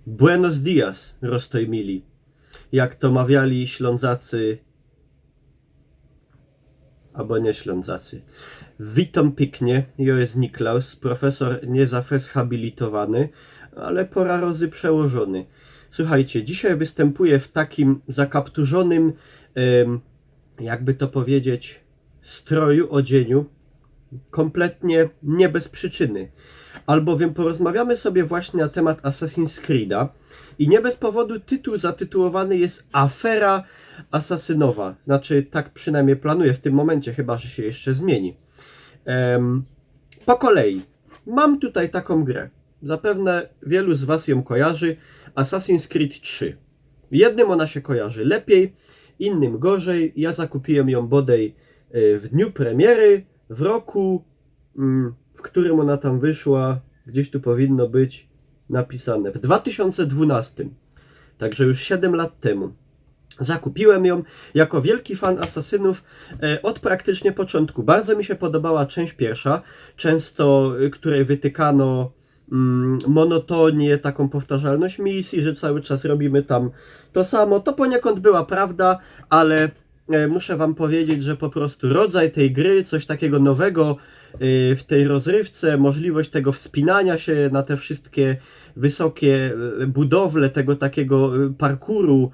Buenos dias, roztojmili. Jak to mawiali Ślązacy, albo nie Ślązacy. Witam pięknie, ja jest Niklaus, profesor niezafeshabilitowany, ale pora razy przełożony. Słuchajcie, dzisiaj występuję w takim zakapturzonym, jakby to powiedzieć, stroju, odzieniu, kompletnie nie bez przyczyny. Albowiem porozmawiamy sobie właśnie na temat Assassin's Creed'a i nie bez powodu tytuł zatytułowany jest Afera Asasynowa. Znaczy, tak przynajmniej planuję w tym momencie, chyba że się jeszcze zmieni. Po kolei. Mam tutaj taką grę. Zapewne wielu z Was ją kojarzy. Assassin's Creed 3. Jednym ona się kojarzy lepiej, innym gorzej. Ja zakupiłem ją bodaj w dniu premiery, w roku, w którym ona tam wyszła. Gdzieś tu powinno być napisane. W 2012. Także już 7 lat temu. Zakupiłem ją jako wielki fan asasynów od praktycznie początku. Bardzo mi się podobała część pierwsza, często której wytykano monotonię, taką powtarzalność misji, że cały czas robimy tam to samo. To poniekąd była prawda, ale muszę wam powiedzieć, że po prostu rodzaj tej gry, coś takiego nowego w tej rozrywce, możliwość tego wspinania się na te wszystkie wysokie budowle, tego takiego parkouru,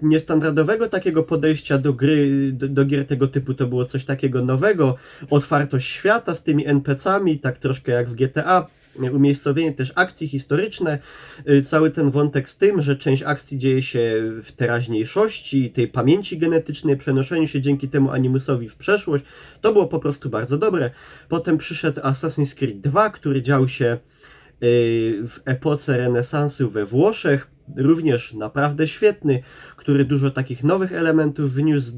niestandardowego takiego podejścia do gry, do gier tego typu, to było coś takiego nowego, otwartość świata z tymi NPC-ami, tak troszkę jak w GTA, umiejscowienie też akcji historyczne, cały ten wątek z tym, że część akcji dzieje się w teraźniejszości, tej pamięci genetycznej, przenoszeniu się dzięki temu animusowi w przeszłość, to było po prostu bardzo dobre. Potem przyszedł Assassin's Creed 2, który dział się w epoce renesansu we Włoszech, również naprawdę świetny, który dużo takich nowych elementów wniósł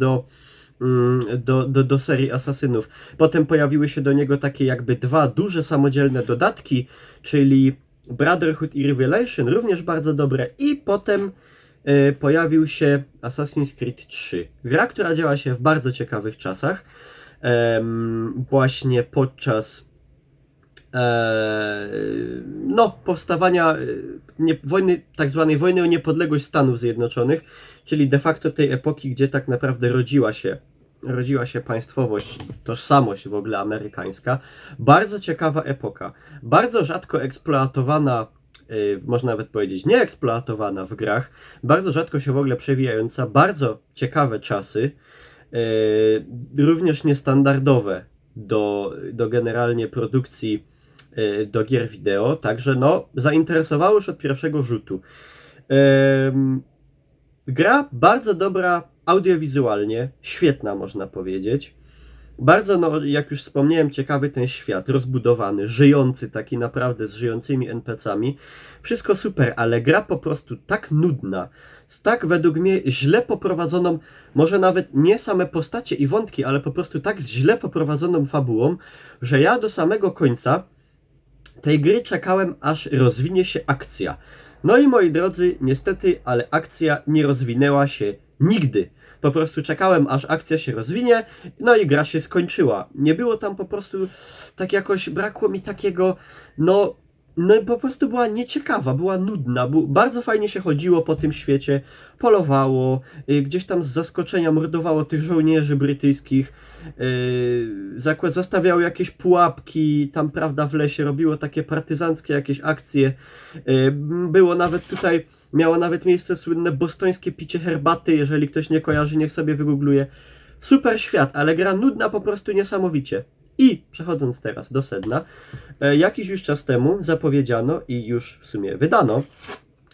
do serii Asasynów. Potem pojawiły się do niego takie jakby dwa duże samodzielne dodatki, czyli Brotherhood i Revelation, również bardzo dobre. I potem pojawił się Assassin's Creed 3. Gra, która działa się w bardzo ciekawych czasach. Właśnie podczas powstawania wojny, tak zwanej wojny o niepodległość Stanów Zjednoczonych, czyli de facto tej epoki, gdzie tak naprawdę rodziła się państwowość, tożsamość w ogóle amerykańska. Bardzo ciekawa epoka, bardzo rzadko eksploatowana, można nawet powiedzieć nieeksploatowana w grach, bardzo rzadko się w ogóle przewijająca, bardzo ciekawe czasy, również niestandardowe do generalnie produkcji do gier wideo, także no zainteresowało już od pierwszego rzutu. Gra bardzo dobra audiowizualnie, świetna można powiedzieć. Bardzo, no jak już wspomniałem, ciekawy ten świat, rozbudowany, żyjący, taki naprawdę z żyjącymi NPC-ami. Wszystko super, ale gra po prostu tak nudna, z tak według mnie źle poprowadzoną, może nawet nie same postacie i wątki, ale po prostu tak źle poprowadzoną fabułą, że ja do samego końca tej gry czekałem, aż rozwinie się akcja. No i moi drodzy, niestety, ale akcja nie rozwinęła się nigdy. Po prostu czekałem, aż akcja się rozwinie, no i gra się skończyła. Nie było tam po prostu, tak jakoś brakło mi takiego, no po prostu była nieciekawa, była nudna, bardzo fajnie się chodziło po tym świecie, polowało, gdzieś tam z zaskoczenia mordowało tych żołnierzy brytyjskich, zostawiało jakieś pułapki tam, prawda, w lesie, robiło takie partyzanckie jakieś akcje, było nawet tutaj, miało nawet miejsce słynne bostońskie picie herbaty, jeżeli ktoś nie kojarzy, niech sobie wygoogluje. Super świat, ale gra nudna po prostu niesamowicie. I przechodząc teraz do sedna, jakiś już czas temu zapowiedziano i już w sumie wydano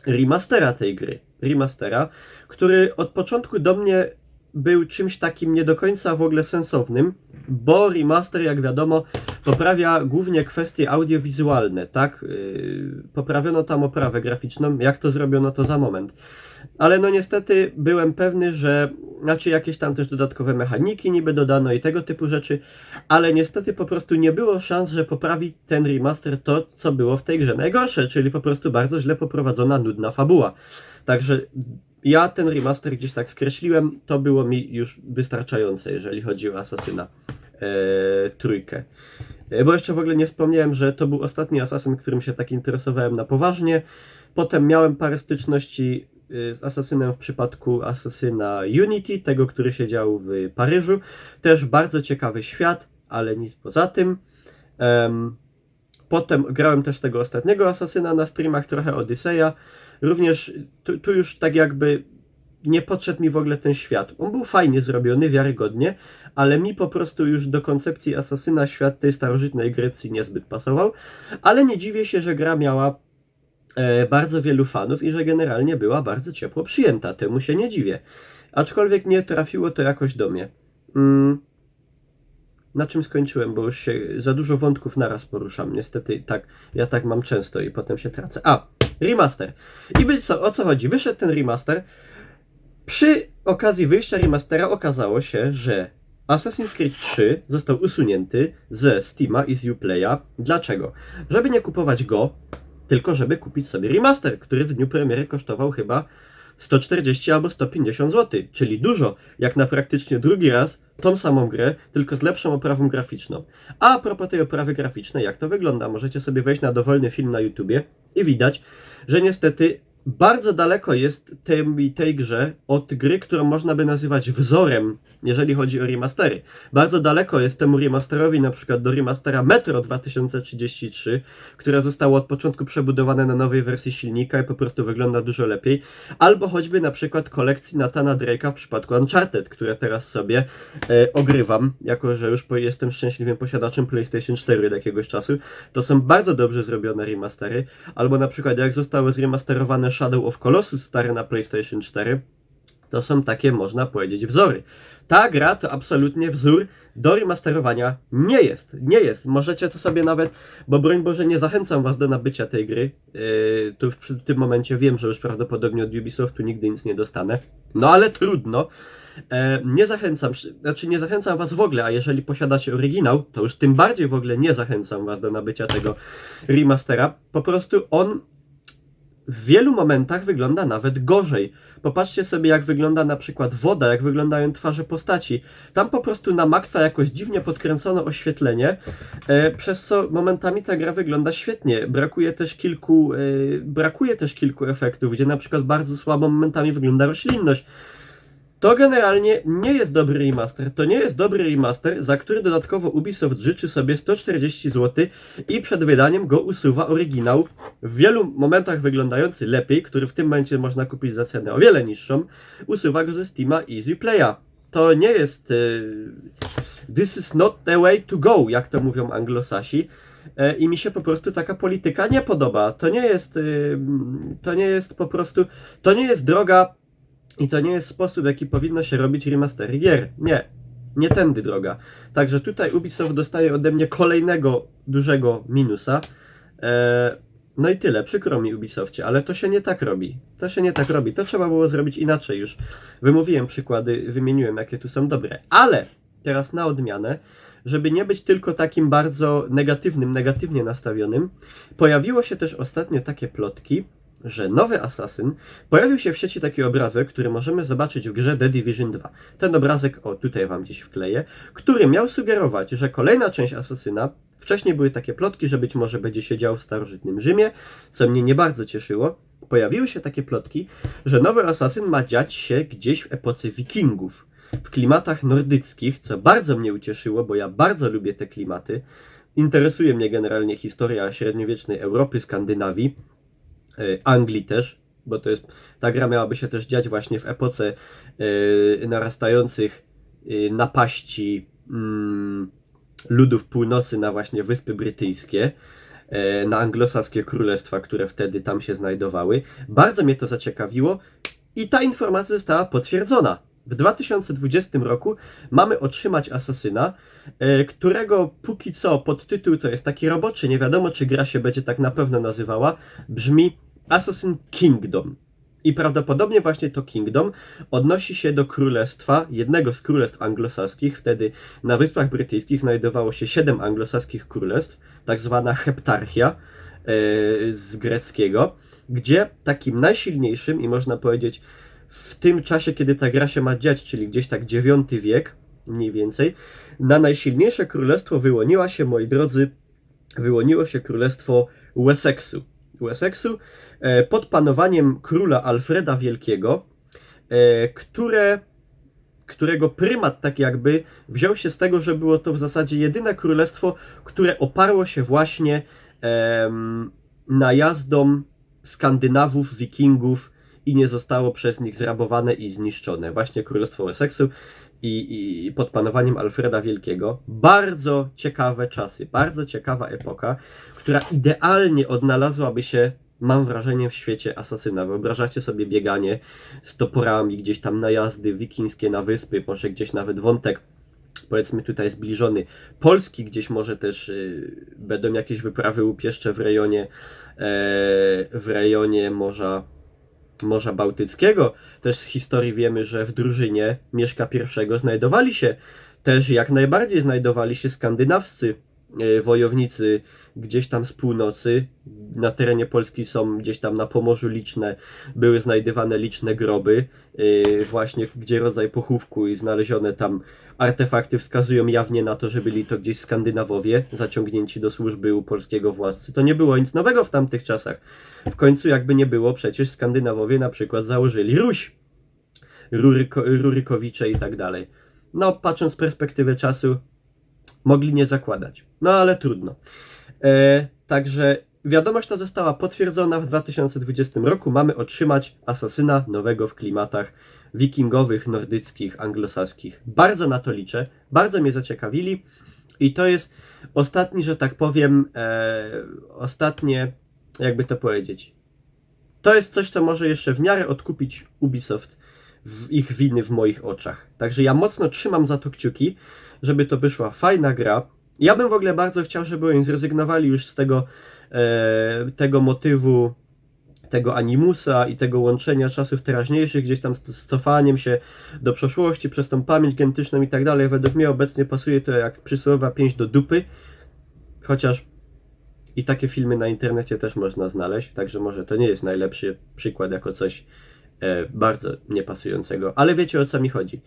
remastera tej gry. Remastera, który od początku do mnie był czymś takim nie do końca w ogóle sensownym, bo remaster, jak wiadomo, poprawia głównie kwestie audiowizualne, tak? Poprawiono tam oprawę graficzną, jak to zrobiono, to za moment. Ale no niestety byłem pewny, że jakieś tam też dodatkowe mechaniki niby dodano i tego typu rzeczy, ale niestety po prostu nie było szans, że poprawi ten remaster to, co było w tej grze najgorsze, czyli po prostu bardzo źle poprowadzona, nudna fabuła. Także ja ten remaster gdzieś tak skreśliłem, to było mi już wystarczające, jeżeli chodzi o Asasyna trójkę. Bo jeszcze w ogóle nie wspomniałem, że to był ostatni Assassin, którym się tak interesowałem na poważnie. Potem miałem parę styczności z Assassinem w przypadku Assassina Unity, tego, który się dział w Paryżu. Też bardzo ciekawy świat, ale nic poza tym. Potem grałem też tego ostatniego Assassina na streamach, trochę Odyseja. Również tu już tak jakby nie podszedł mi w ogóle ten świat. On był fajnie zrobiony, wiarygodnie, ale mi po prostu już do koncepcji Assassina świat tej starożytnej Grecji niezbyt pasował. Ale nie dziwię się, że gra miała bardzo wielu fanów i że generalnie była bardzo ciepło przyjęta. Temu się nie dziwię. Aczkolwiek nie trafiło to jakoś do mnie. Na czym skończyłem, bo już się za dużo wątków naraz poruszam. Niestety tak, ja tak mam często i potem się tracę. Remaster. I o co chodzi? Wyszedł ten remaster. Przy okazji wyjścia remastera okazało się, że Assassin's Creed 3 został usunięty ze Steama i z Uplaya. Dlaczego? Żeby nie kupować go, tylko żeby kupić sobie remaster, który w dniu premiery kosztował chyba 140 albo 150 zł, czyli dużo, jak na praktycznie drugi raz tą samą grę, tylko z lepszą oprawą graficzną. A propos tej oprawy graficznej, jak to wygląda? Możecie sobie wejść na dowolny film na YouTubie i widać, że niestety bardzo daleko jest tej grze od gry, którą można by nazywać wzorem, jeżeli chodzi o remastery. Bardzo daleko jest temu remasterowi, na przykład do remastera Metro 2033, które zostało od początku przebudowane na nowej wersji silnika i po prostu wygląda dużo lepiej. Albo choćby na przykład kolekcji Nathana Drake'a w przypadku Uncharted, które teraz sobie ogrywam, jako że już jestem szczęśliwym posiadaczem PlayStation 4 od jakiegoś czasu. To są bardzo dobrze zrobione remastery. Albo na przykład jak zostały zremasterowane Shadow of Colossus stary na PlayStation 4, to są takie, można powiedzieć, wzory. Ta gra to absolutnie wzór do remasterowania nie jest. Nie jest. Możecie to sobie nawet, bo broń Boże nie zachęcam was do nabycia tej gry. Tu w tym momencie wiem, że już prawdopodobnie od Ubisoftu nigdy nic nie dostanę. No ale trudno. Nie zachęcam was w ogóle, a jeżeli posiadacie oryginał, to już tym bardziej w ogóle nie zachęcam was do nabycia tego remastera. Po prostu on w wielu momentach wygląda nawet gorzej. Popatrzcie sobie, jak wygląda na przykład woda, jak wyglądają twarze postaci. Tam po prostu na maksa jakoś dziwnie podkręcono oświetlenie, przez co momentami ta gra wygląda świetnie. Brakuje też kilku efektów, gdzie na przykład bardzo słabo momentami wygląda roślinność. To generalnie nie jest dobry remaster. To nie jest dobry remaster, za który dodatkowo Ubisoft życzy sobie 140 zł i przed wydaniem go usuwa oryginał, w wielu momentach wyglądający lepiej, który w tym momencie można kupić za cenę o wiele niższą, usuwa go ze Steama i z Uplaya. To nie jest... This is not the way to go, jak to mówią anglosasi. I mi się po prostu taka polityka nie podoba. To nie jest po prostu... To nie jest droga... I to nie jest sposób, w jaki powinno się robić remastery gier. Nie tędy droga. Także tutaj Ubisoft dostaje ode mnie kolejnego dużego minusa. No i tyle. Przykro mi, Ubisoftie, ale to się nie tak robi. To trzeba było zrobić inaczej już. Wymówiłem przykłady, wymieniłem, jakie tu są dobre. Ale teraz na odmianę, żeby nie być tylko takim bardzo negatywnie nastawionym, pojawiło się też ostatnio takie plotki, że nowy Assassin, pojawił się w sieci taki obrazek, który możemy zobaczyć w grze The Division 2. Ten obrazek, tutaj wam gdzieś wkleję, który miał sugerować, że kolejna część Assassina, wcześniej były takie plotki, że być może będzie się działo w starożytnym Rzymie, co mnie nie bardzo cieszyło. Pojawiły się takie plotki, że nowy Assassin ma dziać się gdzieś w epoce Wikingów, w klimatach nordyckich, co bardzo mnie ucieszyło, bo ja bardzo lubię te klimaty. Interesuje mnie generalnie historia średniowiecznej Europy, Skandynawii, Anglii też, bo ta gra miałaby się też dziać właśnie w epoce narastających napaści ludów północy na właśnie Wyspy Brytyjskie, na anglosaskie królestwa, które wtedy tam się znajdowały. Bardzo mnie to zaciekawiło i ta informacja została potwierdzona. W 2020 roku mamy otrzymać Assassina, którego póki co podtytuł to jest taki roboczy, nie wiadomo czy gra się będzie tak na pewno nazywała, brzmi Assassin Kingdom. I prawdopodobnie właśnie to Kingdom odnosi się do królestwa, jednego z królestw anglosaskich. Wtedy na Wyspach Brytyjskich znajdowało się 7 anglosaskich królestw, tak zwana heptarchia z greckiego, gdzie takim najsilniejszym i można powiedzieć w tym czasie, kiedy ta gra się ma dziać, czyli gdzieś tak IX wiek, mniej więcej. Na najsilniejsze królestwo wyłoniło się królestwo Wessexu. Pod panowaniem króla Alfreda Wielkiego, którego prymat tak jakby wziął się z tego, że było to w zasadzie jedyne królestwo, które oparło się właśnie najazdom Skandynawów, Wikingów i nie zostało przez nich zrabowane i zniszczone. Właśnie królestwo Wessexu i pod panowaniem Alfreda Wielkiego. Bardzo ciekawe czasy, bardzo ciekawa epoka, która idealnie odnalazłaby się, mam wrażenie, w świecie asasyna. Wyobrażacie sobie bieganie z toporami, gdzieś tam najazdy wikińskie na wyspy, może gdzieś nawet wątek, powiedzmy tutaj zbliżony, Polski, gdzieś może też będą jakieś wyprawy łupieszcze w rejonie Morza Bałtyckiego. Też z historii wiemy, że w drużynie Mieszka I znajdowali się skandynawscy wojownicy gdzieś tam z północy. Na terenie Polski są gdzieś tam na Pomorzu były znajdywane liczne groby, właśnie gdzie rodzaj pochówku i znalezione tam artefakty wskazują jawnie na to, że byli to gdzieś Skandynawowie zaciągnięci do służby u polskiego władcy. To nie było nic nowego w tamtych czasach. W końcu jakby nie było, przecież Skandynawowie na przykład założyli Ruś, Rurykowicze i tak dalej. No, patrząc z perspektywy czasu, mogli nie zakładać. No, ale trudno. Także wiadomość ta została potwierdzona w 2020 roku. Mamy otrzymać asasyna nowego w klimatach wikingowych, nordyckich, anglosaskich. Bardzo na to liczę. Bardzo mnie zaciekawili. I to jest ostatni, że tak powiem, ostatnie, jakby to powiedzieć. To jest coś, co może jeszcze w miarę odkupić Ubisoft ich winy w moich oczach. Także ja mocno trzymam za to kciuki, żeby to wyszła fajna gra. Ja bym w ogóle bardzo chciał, żeby oni zrezygnowali już z tego motywu, tego animusa i tego łączenia czasów teraźniejszych, gdzieś tam z cofaniem się do przeszłości przez tą pamięć genetyczną i tak dalej. Według mnie obecnie pasuje to jak przysłowiowa pięść do dupy, chociaż i takie filmy na internecie też można znaleźć, także może to nie jest najlepszy przykład jako coś bardzo niepasującego, ale wiecie, o co mi chodzi.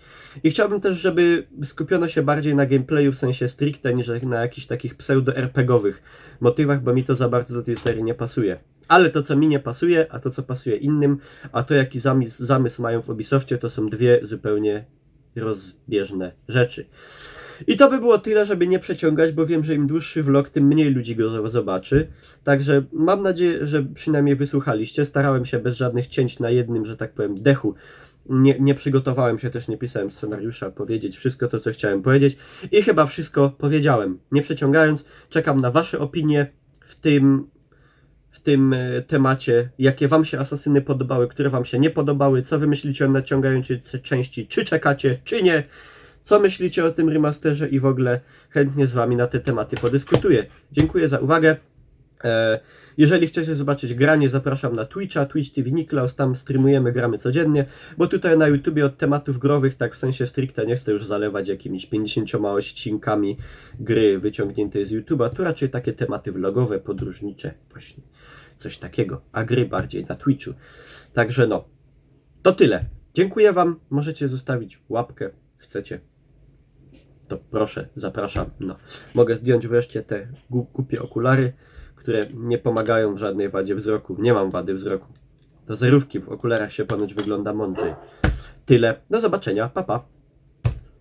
I chciałbym też, żeby skupiono się bardziej na gameplayu w sensie stricte, niż na jakichś takich pseudo-RPGowych motywach, bo mi to za bardzo do tej serii nie pasuje. Ale to, co mi nie pasuje, a to, co pasuje innym, a to, jaki zamysł mają w Ubisoftie, to są dwie zupełnie rozbieżne rzeczy. I to by było tyle, żeby nie przeciągać, bo wiem, że im dłuższy vlog, tym mniej ludzi go zobaczy. Także mam nadzieję, że przynajmniej wysłuchaliście. Starałem się bez żadnych cięć na jednym, że tak powiem, dechu. Nie przygotowałem się, też nie pisałem scenariusza, powiedzieć wszystko to, co chciałem powiedzieć. I chyba wszystko powiedziałem. Nie przeciągając, czekam na wasze opinie w tym temacie, jakie wam się asasyny podobały, które wam się nie podobały, co wy myślicie o nadciągającej części, czy czekacie, czy nie. Co myślicie o tym remasterze i w ogóle chętnie z wami na te tematy podyskutuję. Dziękuję za uwagę. Jeżeli chcecie zobaczyć granie, zapraszam na Twitcha, Twitch TV Niklaus, tam streamujemy, gramy codziennie, bo tutaj na YouTubie od tematów growych, tak w sensie stricte, nie chcę już zalewać jakimiś 50 odcinkami gry wyciągniętej z YouTube'a, tu raczej takie tematy vlogowe, podróżnicze, właśnie coś takiego, a gry bardziej na Twitchu. Także no, to tyle. Dziękuję wam, możecie zostawić łapkę, chcecie. To proszę, zapraszam. No. Mogę zdjąć wreszcie te głupie okulary, które nie pomagają w żadnej wadzie wzroku. Nie mam wady wzroku. Do zerówki w okularach się ponoć wygląda mądrzej. Tyle. Do zobaczenia. Pa, pa.